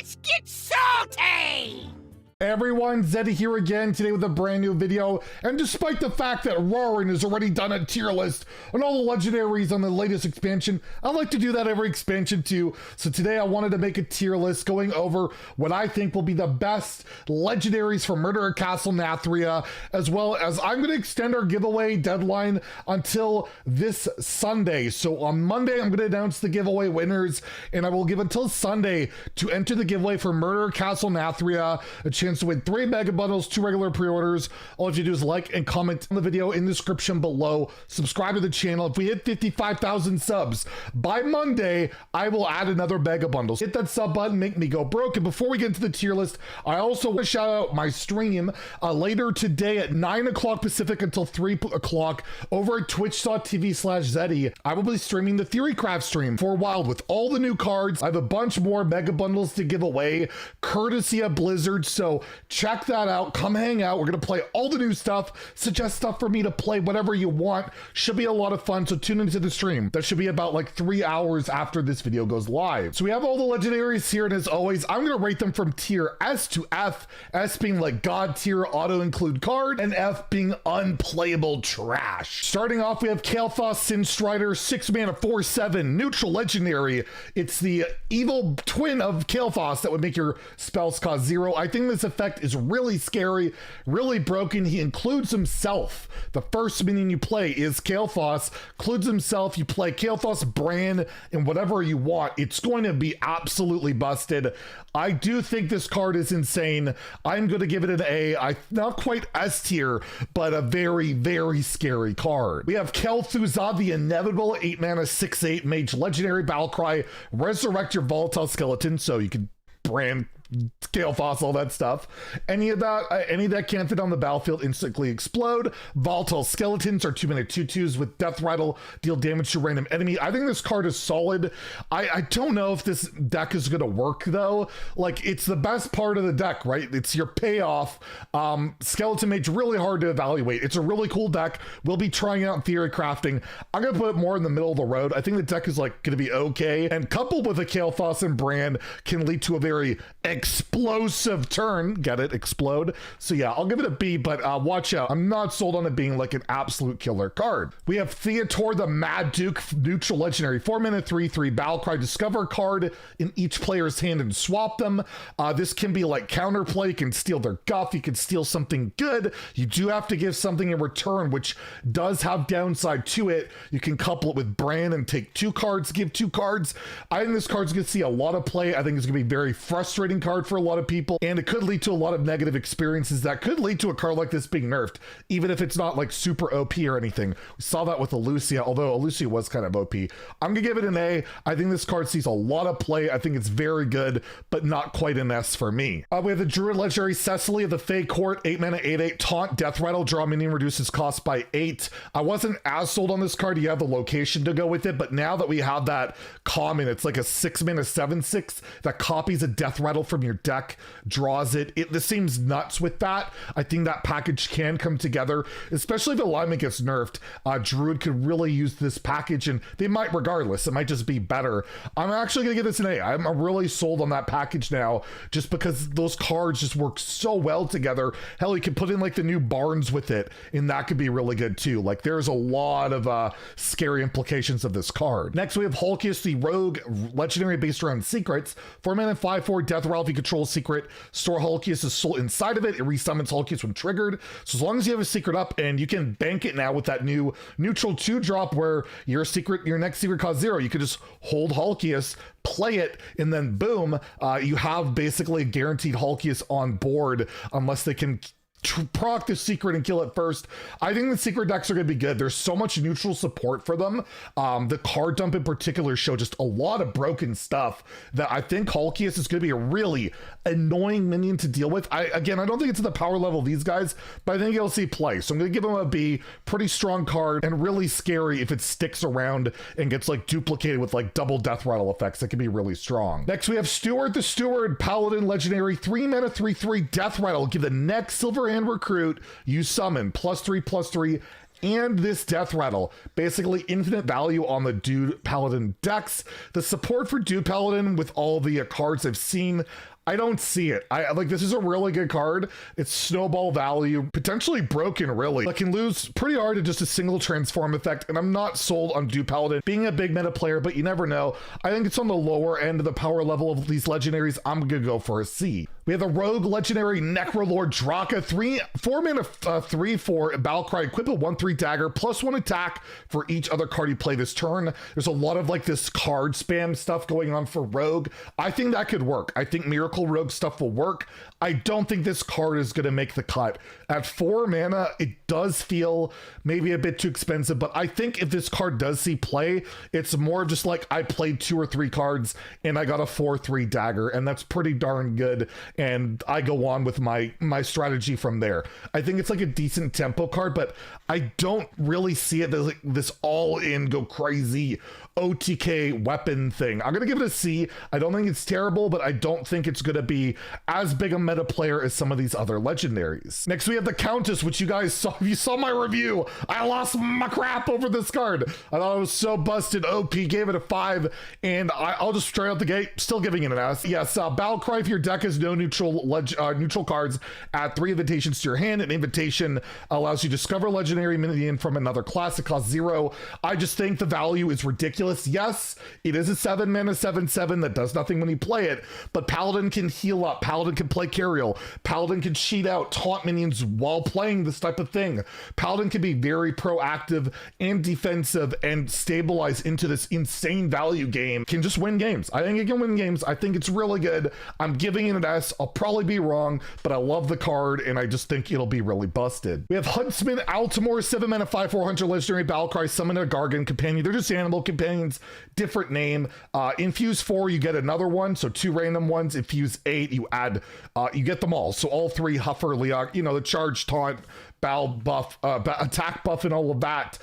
Let's get salty! Hey everyone, Zeddy here again today with a brand new video, and despite the fact that Rarran has already done a tier list on all the legendaries on the latest expansion, I like to do that every expansion too, so today I wanted to make a tier list going over what I think will be the best legendaries for Murder at Castle Nathria, as well as I'm going to extend our giveaway deadline until this Sunday. So on Monday I'm going to announce the giveaway winners, and I will give until Sunday to enter the giveaway for Murder at Castle Nathria, a chance to win 3 mega bundles, 2 regular pre-orders. All you have to do is like and comment on the video in the description below. Subscribe to the channel. If we hit 55,000 subs by Monday, I will add another mega bundle. Hit that sub button, make me go broke. And before we get into the tier list, I also want to shout out my stream later today at 9 o'clock Pacific until 3 o'clock over at twitch.tv/Zeddy. I will be streaming the Theorycraft stream for a while with all the new cards. I have a bunch more mega bundles to give away, courtesy of Blizzard. So check that out. Come hang out. We're going to play all the new stuff. Suggest stuff for me to play, whatever you want. Should be a lot of fun. So tune into the stream. That should be about like 3 hours after this video goes live. So we have all the legendaries here. And as always, I'm going to rate them from tier S to F. S being like God tier auto include card, and F being unplayable trash. Starting off, we have Kael'thas Sin Strider, 6 mana, 4/7, neutral legendary. It's the evil twin of Kael'thas that would make your spells cost 0. I think this effect is really scary, really broken. He includes himself. The first minion you play is Kael'thas, includes himself. You play Kael'thas, Bran, and whatever you want. It's going to be absolutely busted. I do think this card is insane. I'm going to give it an A. Not quite S tier, but a very, very scary card. We have Kel'thuzad, the inevitable 8 mana, 6/8 mage legendary battlecry. Resurrect your volatile skeleton, so you can brand Kael'thas, all that stuff. Any of that can't fit on the battlefield, instantly explode. Volatile skeletons are 2 mana 2/2s with death rattle, deal damage to random enemy. I think this card is solid. I don't know if this deck is gonna work though. Like, it's the best part of the deck, right? It's your payoff. Skeleton Mage, really hard to evaluate. It's a really cool deck. We'll be trying it out in theory crafting. I'm gonna put it more in the middle of the road. I think the deck is like gonna be okay, and coupled with a Kael'thas and Bran can lead to a very explosive turn. Get it? Explode. So yeah, I'll give it a B, but watch out. I'm not sold on it being like an absolute killer card. We have Theotar the Mad Duke, neutral legendary, 4 mana 3/3 battlecry. Discover a card in each player's hand and swap them. This can be like counterplay. You can steal their guff. You can steal something good. You do have to give something in return, which does have downside to it. You can couple it with Bran and take 2 cards, give 2 cards. I think this card's gonna see a lot of play. I think it's gonna be very frustrating card for a lot of people, and it could lead to a lot of negative experiences that could lead to a card like this being nerfed, even if it's not like super OP or anything. We saw that with Elucia, although Elucia was kind of OP. I'm gonna give it an A. I think this card sees a lot of play. I think it's very good, but not quite an S for me. We have the Druid legendary Cecily of the Fey Court, 8 mana 8/8 taunt, death rattle, draw minion, reduces cost by 8. I wasn't as sold on this card. You have the location to go with it, but now that we have that common, it's like a 6 mana 7/6 that copies a death rattle from your deck, draws it. This seems nuts with that. I think that package can come together, especially if alignment gets nerfed. Druid could really use this package, and they might regardless. It might just be better. I'm actually gonna give this an A. I'm really sold on that package now, just because those cards just work so well together. Hell, you can put in like the new Barnes with it, and that could be really good too. Like, there's a lot of scary implications of this card. Next, we have Hulkius, the rogue legendary based around secrets. 4 mana 5/4 death rattle. If you control a secret, store Hulkius' soul inside of it. It resummons Hulkius when triggered. So as long as you have a secret up, and you can bank it now with that new neutral 2-drop where your next secret costs 0, you can just hold Hulkius, play it, and then boom, you have basically guaranteed Hulkius on board, unless they can proc the secret and kill it first. I think the secret decks are going to be good. There's so much neutral support for them. The card dump in particular showed just a lot of broken stuff that I think Hulkius is going to be a really annoying minion to deal with. I don't think it's at the power level of these guys, but I think you'll see play. So I'm going to give him a B. Pretty strong card, and really scary if it sticks around and gets like duplicated with like double death rattle effects. That can be really strong. Next, we have Steward the Steward, Paladin legendary, 3 mana 3/3 death rattle. Give the next Silverhand recruit you summon +3/+3 and this Death Rattle. Basically infinite value on the Dude Paladin decks. The support for Dude Paladin with all the cards I've seen, I don't see it. I like, this is a really good card. It's snowball value, potentially broken, really. It can lose pretty hard to just a single transform effect, and I'm not sold on Dude Paladin being a big meta player, but you never know. I think it's on the lower end of the power level of these legendaries. I'm gonna go for a C. We have the Rogue Legendary Necrolord Draka, 4 mana, 3/4 Battlecry, equip a 1/3 dagger, +1 attack for each other card you play this turn. There's a lot of like this card spam stuff going on for Rogue. I think that could work. I think Miracle Rogue stuff will work. I don't think this card is going to make the cut. At 4 mana, it does feel maybe a bit too expensive, but I think if this card does see play, it's more of just like I played 2 or 3 cards and I got a 4/3 dagger, and that's pretty darn good, and I go on with my strategy from there. I think it's like a decent tempo card, but I don't really see it as like this all-in go crazy OTK weapon thing. I'm gonna give it a C. I don't think it's terrible, but I don't think it's gonna be as big a meta player as some of these other legendaries. Next we have the Countess, which you guys saw. If you saw my review, I lost my crap over this card. I thought it was so busted. OP, gave it a 5, and I'll just straight out the gate, still giving it an S. Yes, Battlecry, if your deck has no neutral cards, add 3 invitations to your hand. An invitation allows you to discover legendary minion from another class. It costs 0. I just think the value is ridiculous. Yes, it is a 7 mana 7/7 that does nothing when you play it, but Paladin can heal up, Paladin can play Carriel, Paladin can cheat out, taunt minions while playing this type of thing. Paladin can be very proactive and defensive and stabilize into this insane value game. Can just win games. I think it can win games. I think it's really good. I'm giving it an S. I'll probably be wrong, but I love the card and I just think it'll be really busted. We have Huntsman Altimore, 7 mana 5/4 Hunter Legendary Battlecry, summon a Gargan companion. They're just animal companions, different name. Infuse 4, you get another one, so 2 random ones. Infuse 8, you add, you get them all. So all 3 Huffer, Leok, you know, the charge, taunt, bow buff, attack buff, and all of that.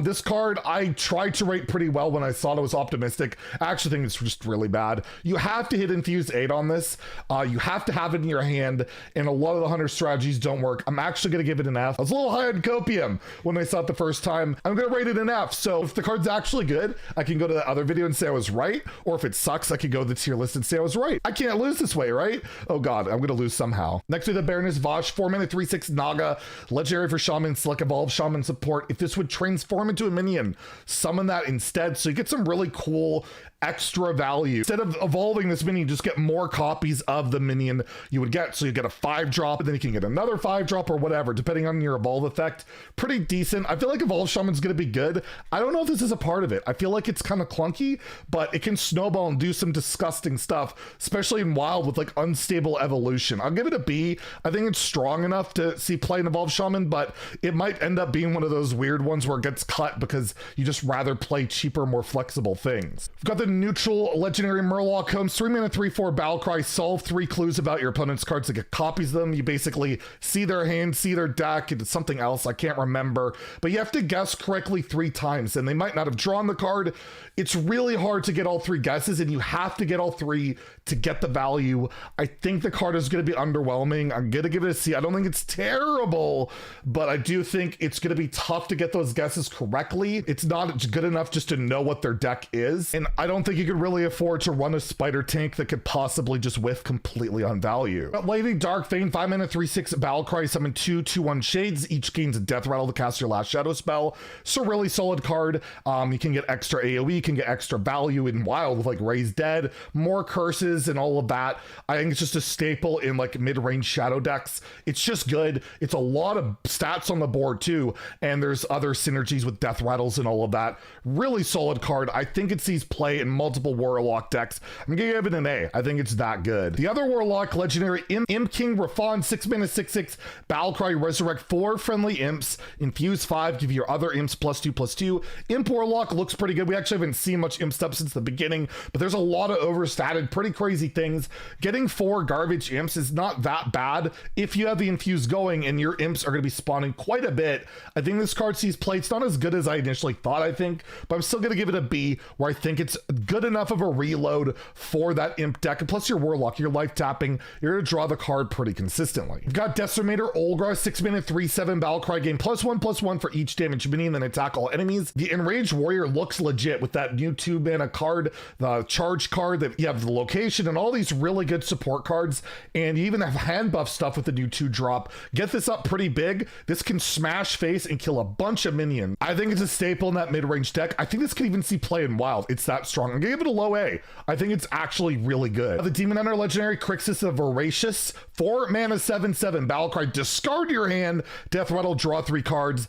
This card I tried to rate pretty well when I thought it was optimistic. I actually think it's just really bad. You have to hit Infuse 8 on this. You have to have it in your hand, and a lot of the Hunter strategies don't work. I'm actually going to give it an F. I was a little high on Copium when I saw it the first time. I'm going to rate it an F. So if the card's actually good, I can go to the other video and say I was right, or if it sucks, I can go to the tier list and say I was right. I can't lose this way, right? Oh god, I'm going to lose somehow. Next we have the Baroness Vosh, 4 mana 3/6 Naga, legendary for Shaman, select evolve Shaman support. If this would transform into a minion, summon that instead, so you get some really cool extra value. Instead of evolving this minion, just get more copies of the minion you would get. So you get a 5-drop, and then you can get another 5-drop or whatever, depending on your evolve effect. Pretty decent. I feel like Evolve Shaman's going to be good. I don't know if this is a part of it. I feel like it's kind of clunky, but it can snowball and do some disgusting stuff, especially in Wild with like unstable evolution. I'll give it a B. I think it's strong enough to see play in Evolve Shaman, but it might end up being one of those weird ones where it gets cut because you just rather play cheaper, more flexible things. We've got the Neutral Legendary Murloc Combs, 3 mana 3/4 Battlecry, solve 3 clues about your opponent's cards to get copies of them. You basically see their hand, see their deck, and it's something else I can't remember, but you have to guess correctly 3 times, and they might not have drawn the card. It's really hard to get all 3 guesses, and you have to get all 3 to get the value. I think the card is going to be underwhelming. I'm going to give it a C. I don't think it's terrible, but I do think it's going to be tough to get those guesses correctly. It's not good enough just to know what their deck is, and I don't think you could really afford to run a spider tank that could possibly just whiff completely on value. Lady Dark Fane, 5 mana 3/6 Battlecry, summon 2 2/1 Shades. Each gains a Death Rattle to cast your last shadow spell. So really solid card. You can get extra AoE, you can get extra value in Wild with like Raise Dead, more curses and all of that. I think it's just a staple in like mid-range shadow decks. It's just good. It's a lot of stats on the board too, and there's other synergies with Death Rattles and all of that. Really solid card. I think it sees play in multiple Warlock decks. I'm gonna give it an A. I think it's that good. The other Warlock legendary Imp King Rafan, 6 mana 6/6 Battlecry, resurrect 4 friendly imps, infuse 5, give your other imps +2/+2. Imp Warlock looks pretty good. We actually haven't seen much imp stuff since the beginning, but there's a lot of overstated, pretty crazy things. Getting 4 garbage imps is not that bad if you have the infuse going, and your imps are going to be spawning quite a bit. I think this card sees play. It's not as good as I initially thought, I think, but I'm still going to give it a B, where I think it's good enough of a reload for that imp deck. And plus your Warlock, you're life tapping, you're gonna draw the card pretty consistently. You've got Decimator, Olgra, 6-mana, 3/7 Battlecry, gain +1/+1 for each damage minion, then attack all enemies. The Enraged Warrior looks legit with that new 2-mana card, the charge card, that you have the location and all these really good support cards, and you even have hand buff stuff with the new 2-drop. Get this up pretty big. This can smash face and kill a bunch of minions. I think it's a staple in that mid-range deck. I think this can even see play in Wild. It's that strong. I'm gonna give it a low A. I think it's actually really good. The Demon Hunter legendary, Crixus the Voracious, 4-mana 7/7 Battlecry, discard your hand, Death Rattle, draw 3 cards.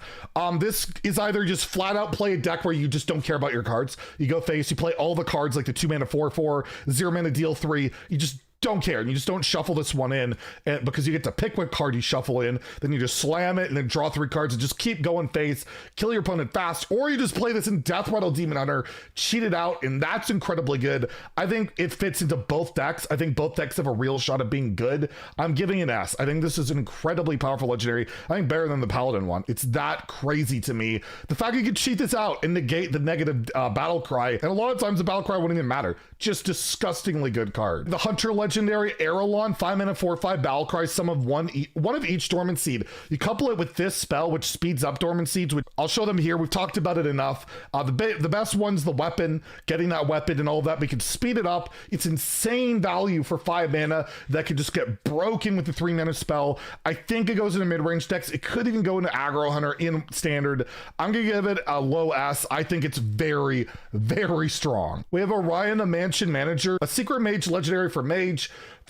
This is either just flat out play a deck where you just don't care about your cards. You go face, you play all the cards like the 2-mana 4/4, 0-mana deal 3. You just don't care. You just don't shuffle this one in, and because you get to pick what card you shuffle in, then you just slam it and then draw 3 cards and just keep going face, kill your opponent fast, or you just play this in Death Rattle Demon Hunter, cheat it out, and that's incredibly good. I think it fits into both decks. I think both decks have a real shot of being good. I'm giving an S. I think this is an incredibly powerful legendary. I think better than the Paladin one. It's that crazy to me. The fact you can cheat this out and negate the negative battle cry, and a lot of times the battle cry wouldn't even matter. Just disgustingly good card. The Hunter legendary, Arelon, 5-mana 4/5 Battlecry, sum of one of each Dormant Seed. You couple it with this spell, which speeds up Dormant Seeds, which I'll show them here. We've talked about it enough. The best one's the weapon, getting that weapon and all of that. We can speed it up. It's insane value for 5 mana that can just get broken with the 3-mana spell. I think it goes into mid-range decks. It could even go into Aggro Hunter in Standard. I'm gonna give it a low S. I think it's very, very strong. We have Orion, the Mansion Manager, a Secret Mage legendary for Mage.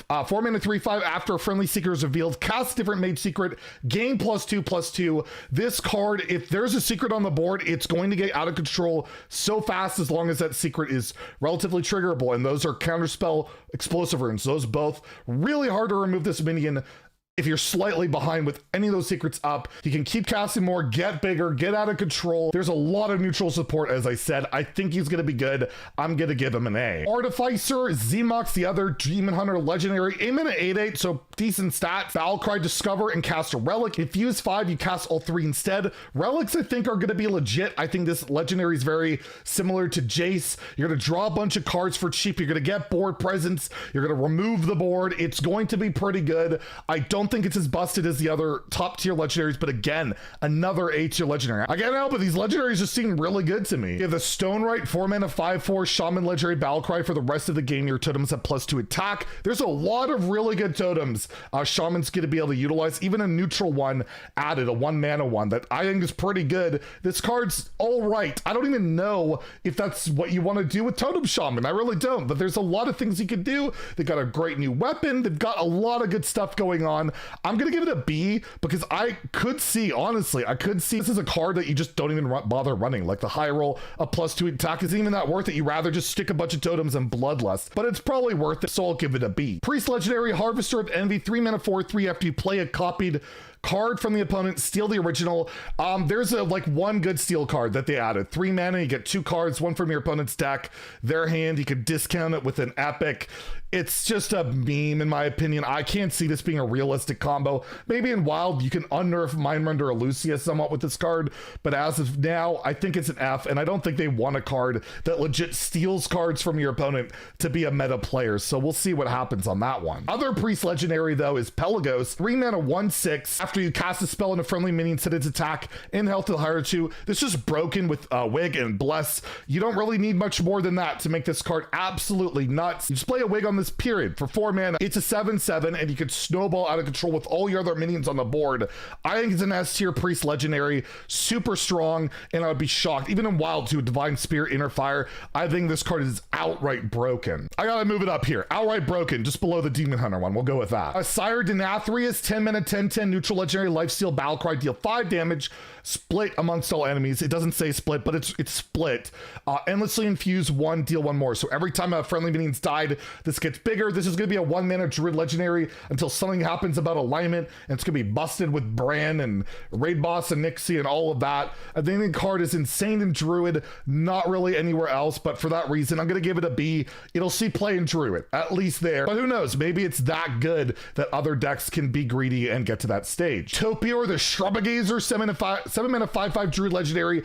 4-mana 3/5, after a friendly seeker is revealed, cast different mage secret, gain +2/+2. This card, if there's a secret on the board, it's going to get out of control so fast as long as that secret is relatively triggerable, and those are counterspell explosive runes. Those both really hard to remove this minion. If you're slightly behind with any of those secrets up, you can keep casting more, get bigger, get out of control. There's a lot of neutral support, as I said. I think he's going to be good. I'm going to give him an A. Artificer, Zemox, the other Demon Hunter legendary, 8-mana 8/8, so decent stats. Battlecry, discover, and cast a relic. Infuse 5, you cast all 3 instead. Relics, I think, are going to be legit. I think this legendary is very similar to Jace. You're going to draw a bunch of cards for cheap. You're going to get board presence. You're going to remove the board. It's going to be pretty good. I don't think it's as busted as the other top tier legendaries, but again, another A tier legendary. I can't help it, these legendaries just seem really good to me. You have the Stone Right, 4-mana 5/4 Shaman legendary Battlecry. For the rest of the game, your totems have +2 attack. There's a lot of really good totems Shaman's going to be able to utilize. Even a neutral one added, a 1-mana one that I think is pretty good. This card's all right. I don't even know if that's what you want to do with Totem Shaman. I really don't, but there's a lot of things you can do. They've got a great new weapon. They've got a lot of good stuff going on. I'm gonna give it a B because I could see, honestly, this is a card that you just don't even bother running. Like the high roll, a +2 attack isn't even that worth it. You rather just stick a bunch of totems and Bloodlust, but it's probably worth it, so I'll give it a B. Priest legendary, Harvester of Envy, 3-mana 4/3. After you play a copied card from the opponent, steal the original. There's one good steal card that they added. 3 mana, you get 2 cards, one from your opponent's deck, their hand. You could discount it with an epic. It's just a meme, in my opinion. I can't see this being a realistic combo. Maybe in Wild, you can unnerf Mindrender or Lucia somewhat with this card, but as of now, I think it's an F, and I don't think they want a card that legit steals cards from your opponent to be a meta player, so we'll see what happens on that one. Other Priest legendary, though, is Pelagos, 3-mana 1/6. After you cast a spell on a friendly minion, set its attack and health to the higher 2. This is broken with Wig and Bless. You don't really need much more than that to make this card absolutely nuts. You just play a Wig on this period for 4 mana. It's a 7/7, and you could snowball out of control with all your other minions on the board. I think it's an S tier Priest legendary, super strong, and I would be shocked, even in Wild too, Divine Spear, Inner Fire. I think this card is outright broken. I gotta move it up here. Outright broken, just below the Demon Hunter one. We'll go with that. Sire Denathrius, 10-mana 10/10 neutral legendary, lifesteal Battlecry, deal 5 damage, split amongst all enemies. It doesn't say split, but it's split. Endlessly infuse 1, deal 1 more. So every time a friendly minion's died, this gets bigger. This is going to be a 1-mana Druid legendary until something happens about alignment, and it's going to be busted with Bran and Raid Boss and Nixie and all of that. I think the card is insane in Druid, not really anywhere else, but for that reason, I'm going to give it a B. It'll see play in Druid, at least there. But who knows? Maybe it's that good that other decks can be greedy and get to that stage. Mage. Topior the Shrubagazer, 7-mana 5/5 Druid legendary.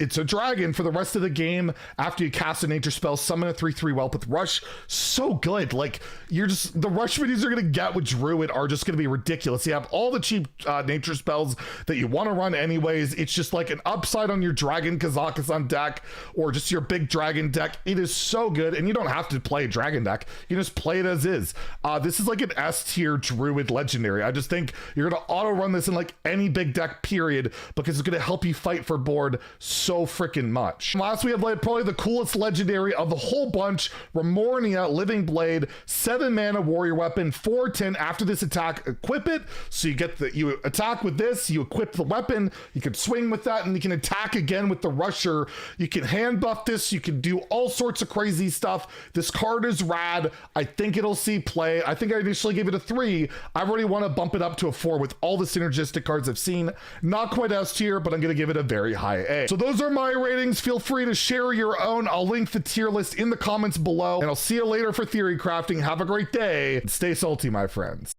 It's a dragon for the rest of the game. After you cast a nature spell, summon a 3/3 whelp with Rush. So good. Like, the Rush videos you're gonna get with Druid are just gonna be ridiculous. You have all the cheap nature spells that you want to run anyways. It's just like an upside on your Dragon Kazakusan deck or just your big dragon deck. It is so good, and you don't have to play a dragon deck. You just play it as is. This is like an S tier Druid legendary. I just think you're gonna auto run this in like any big deck period because it's gonna help you fight for board so freaking much. Last we have like probably the coolest legendary of the whole bunch, Ramona Living Blade, 7 mana warrior weapon, 4/10. After this attack, equip it. So you attack with this, you equip the weapon, you can swing with that, and you can attack again with the rusher. You can hand buff this, you can do all sorts of crazy stuff. This card is rad. I think it'll see play. I think I initially gave it a 3. I already want to bump it up to a 4 with all the synergistic cards I've seen. Not quite S tier, but I'm going to give it a very high A. So those are my ratings. Feel free to share your own. I'll link the tier list in the comments below, and I'll see you later for theory crafting. Have a great day. Stay salty, my friends.